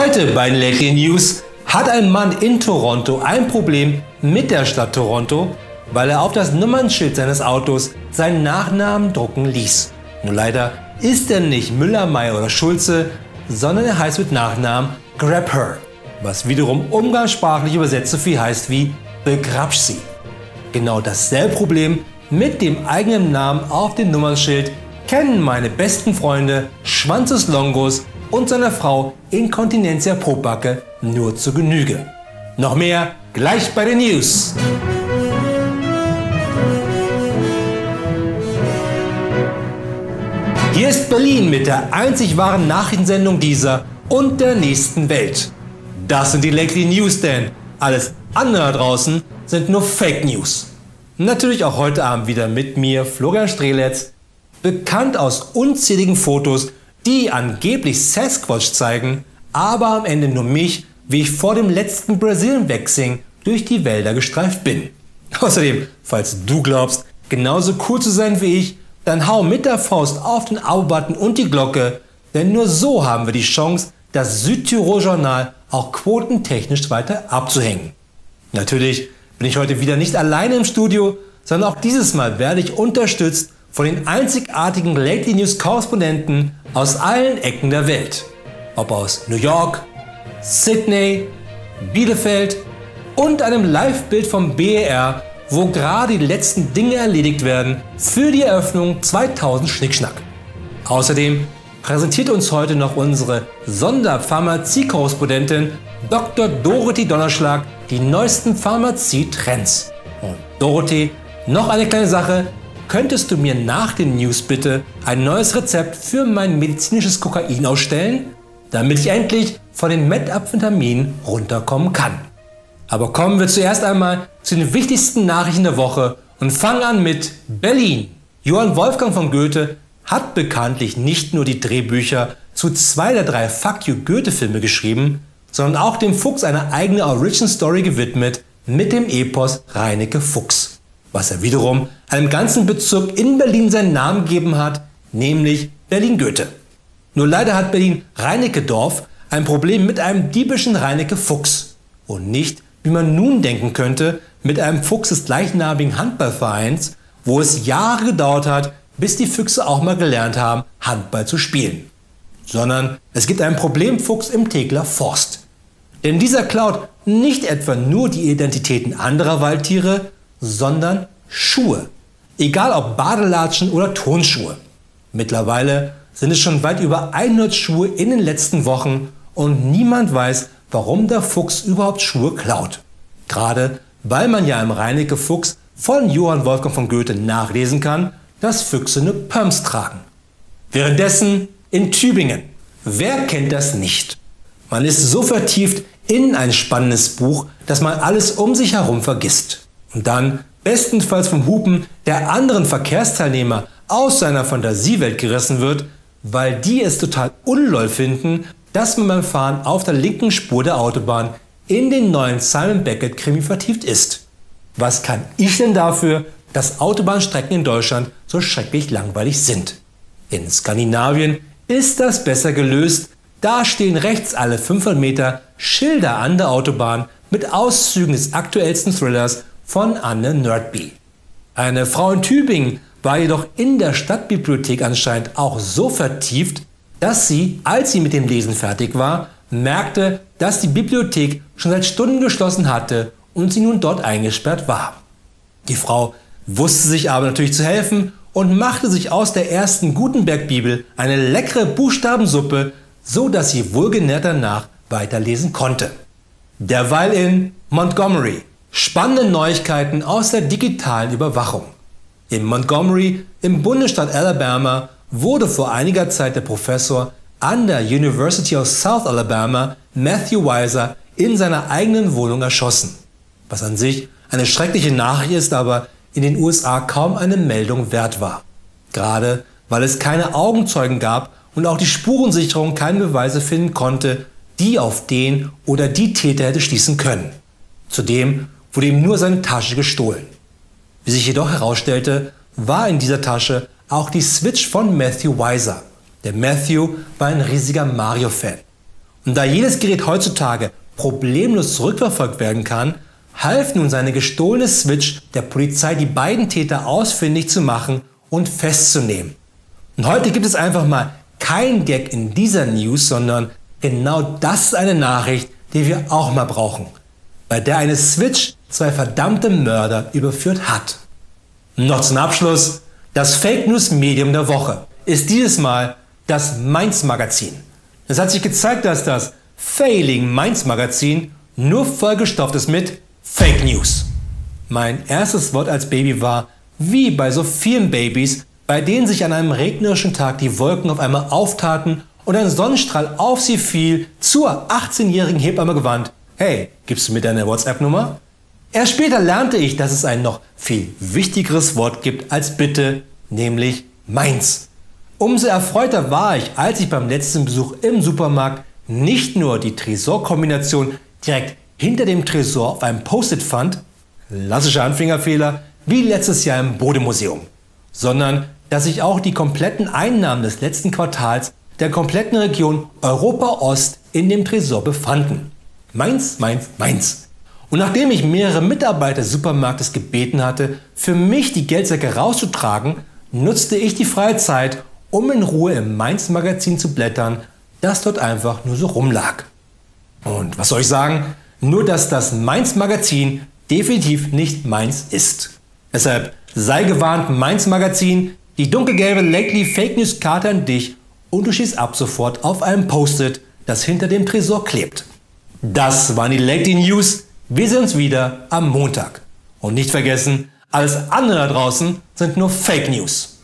Heute bei den Lately News hat ein Mann in Toronto ein Problem mit der Stadt Toronto, weil er auf das Nummernschild seines Autos seinen Nachnamen drucken ließ. Nur leider ist er nicht Müller, Meyer oder Schulze, sondern er heißt mit Nachnamen Grab Her, was wiederum umgangssprachlich übersetzt so viel heißt wie begrapsch sie. Genau dasselbe Problem mit dem eigenen Namen auf dem Nummernschild kennen meine besten Freunde Schwanzus Longos und seine Frau Inkontinentia Popacke nur zu Genüge. Noch mehr gleich bei den News. Hier ist Berlin mit der einzig wahren Nachrichtensendung dieser und der nächsten Welt. Das sind die Lately News, denn alles andere da draußen sind nur Fake News. Natürlich auch heute Abend wieder mit mir, Florian Streletz, bekannt aus unzähligen Fotos, die angeblich Sasquatch zeigen, aber am Ende nur mich, wie ich vor dem letzten Brasilien-Waxing durch die Wälder gestreift bin. Außerdem, falls du glaubst, genauso cool zu sein wie ich, dann hau mit der Faust auf den Abo-Button und die Glocke, denn nur so haben wir die Chance, das Südtirol-Journal auch quotentechnisch weiter abzuhängen. Natürlich bin ich heute wieder nicht alleine im Studio, sondern auch dieses Mal werde ich unterstützt von den einzigartigen Lately News Korrespondenten aus allen Ecken der Welt. Ob aus New York, Sydney, Bielefeld und einem Live-Bild vom BER, wo gerade die letzten Dinge erledigt werden für die Eröffnung 2000 Schnickschnack. Außerdem präsentiert uns heute noch unsere Sonderpharmazie-Korrespondentin Dr. Dorothee Donnerschlag die neuesten Pharmazie-Trends. Und Dorothee, noch eine kleine Sache. Könntest du mir nach den News bitte ein neues Rezept für mein medizinisches Kokain ausstellen, damit ich endlich von den Methamphetaminen runterkommen kann? Aber kommen wir zuerst einmal zu den wichtigsten Nachrichten der Woche und fangen an mit Berlin. Johann Wolfgang von Goethe hat bekanntlich nicht nur die Drehbücher zu 2 der 3 Fuck You Goethe-Filme geschrieben, sondern auch dem Fuchs eine eigene Origin-Story gewidmet mit dem Epos Reineke Fuchs, was er wiederum einem ganzen Bezirk in Berlin seinen Namen gegeben hat, nämlich Berlin-Goethe. Nur leider hat Berlin-Reinekedorf ein Problem mit einem diebischen Reineke Fuchs und nicht, wie man nun denken könnte, mit einem Fuchs des gleichnamigen Handballvereins, wo es Jahre gedauert hat, bis die Füchse auch mal gelernt haben, Handball zu spielen. Sondern es gibt einen Problemfuchs im Tegeler Forst. Denn dieser klaut nicht etwa nur die Identitäten anderer Waldtiere, sondern Schuhe. Egal ob Badelatschen oder Turnschuhe. Mittlerweile sind es schon weit über 100 Schuhe in den letzten Wochen und niemand weiß, warum der Fuchs überhaupt Schuhe klaut. Gerade weil man ja im Reineke Fuchs von Johann Wolfgang von Goethe nachlesen kann, dass Füchse nur Pumps tragen. Währenddessen in Tübingen. Wer kennt das nicht? Man ist so vertieft in ein spannendes Buch, dass man alles um sich herum vergisst. Und dann bestenfalls vom Hupen der anderen Verkehrsteilnehmer aus seiner Fantasiewelt gerissen wird, weil die es total unlol finden, dass man beim Fahren auf der linken Spur der Autobahn in den neuen Simon Beckett-Krimi vertieft ist. Was kann ich denn dafür, dass Autobahnstrecken in Deutschland so schrecklich langweilig sind? In Skandinavien ist das besser gelöst. Da stehen rechts alle 500 Meter Schilder an der Autobahn mit Auszügen des aktuellsten Thrillers von Anne Nordby. Eine Frau in Tübingen war jedoch in der Stadtbibliothek anscheinend auch so vertieft, dass sie, als sie mit dem Lesen fertig war, merkte, dass die Bibliothek schon seit Stunden geschlossen hatte und sie nun dort eingesperrt war. Die Frau wusste sich aber natürlich zu helfen und machte sich aus der ersten Gutenberg-Bibel eine leckere Buchstabensuppe, so dass sie wohlgenährt danach weiterlesen konnte. Derweil in Montgomery. Spannende Neuigkeiten aus der digitalen Überwachung. In Montgomery im Bundesstaat Alabama wurde vor einiger Zeit der Professor an der University of South Alabama, Matthew Weiser, in seiner eigenen Wohnung erschossen. Was an sich eine schreckliche Nachricht ist, aber in den USA kaum eine Meldung wert war. Gerade weil es keine Augenzeugen gab und auch die Spurensicherung keine Beweise finden konnte, die auf den oder die Täter hätte schließen können. Zudem wurde ihm nur seine Tasche gestohlen. Wie sich jedoch herausstellte, war in dieser Tasche auch die Switch von Matthew Weiser. Der Matthew war ein riesiger Mario-Fan. Und da jedes Gerät heutzutage problemlos zurückverfolgt werden kann, half nun seine gestohlene Switch der Polizei, die beiden Täter ausfindig zu machen und festzunehmen. Und heute gibt es einfach mal kein Gag in dieser News, sondern genau das ist eine Nachricht, die wir auch mal brauchen, bei der eine Switch zwei verdammte Mörder überführt hat. Noch zum Abschluss, das Fake News Medium der Woche ist dieses Mal das Mainz Magazin. Es hat sich gezeigt, dass das Failing Mainz Magazin nur vollgestopft ist mit Fake News. Mein erstes Wort als Baby war, wie bei so vielen Babys, bei denen sich an einem regnerischen Tag die Wolken auf einmal auftaten und ein Sonnenstrahl auf sie fiel, zur 18-jährigen Hebamme gewandt: Hey, gibst du mir deine WhatsApp-Nummer? Erst später lernte ich, dass es ein noch viel wichtigeres Wort gibt als bitte, nämlich Mainz. Umso erfreuter war ich, als ich beim letzten Besuch im Supermarkt nicht nur die Tresorkombination direkt hinter dem Tresor auf einem Post-it fand, klassischer Anfängerfehler, wie letztes Jahr im Bode-Museum, sondern dass sich auch die kompletten Einnahmen des letzten Quartals der kompletten Region Europa-Ost in dem Tresor befanden. Mainz, Mainz, Mainz. Und nachdem ich mehrere Mitarbeiter des Supermarktes gebeten hatte, für mich die Geldsäcke rauszutragen, nutzte ich die freie Zeit, um in Ruhe im Mainz-Magazin zu blättern, das dort einfach nur so rumlag. Und was soll ich sagen? Nur, dass das Mainz-Magazin definitiv nicht meins ist. Deshalb sei gewarnt, Mainz-Magazin, die dunkelgelbe Lately Fake News Karte an dich und du schießt ab sofort auf einem Post-it, das hinter dem Tresor klebt. Das waren die Lately News. Wir sehen uns wieder am Montag. Und nicht vergessen, alles andere da draußen sind nur Fake News.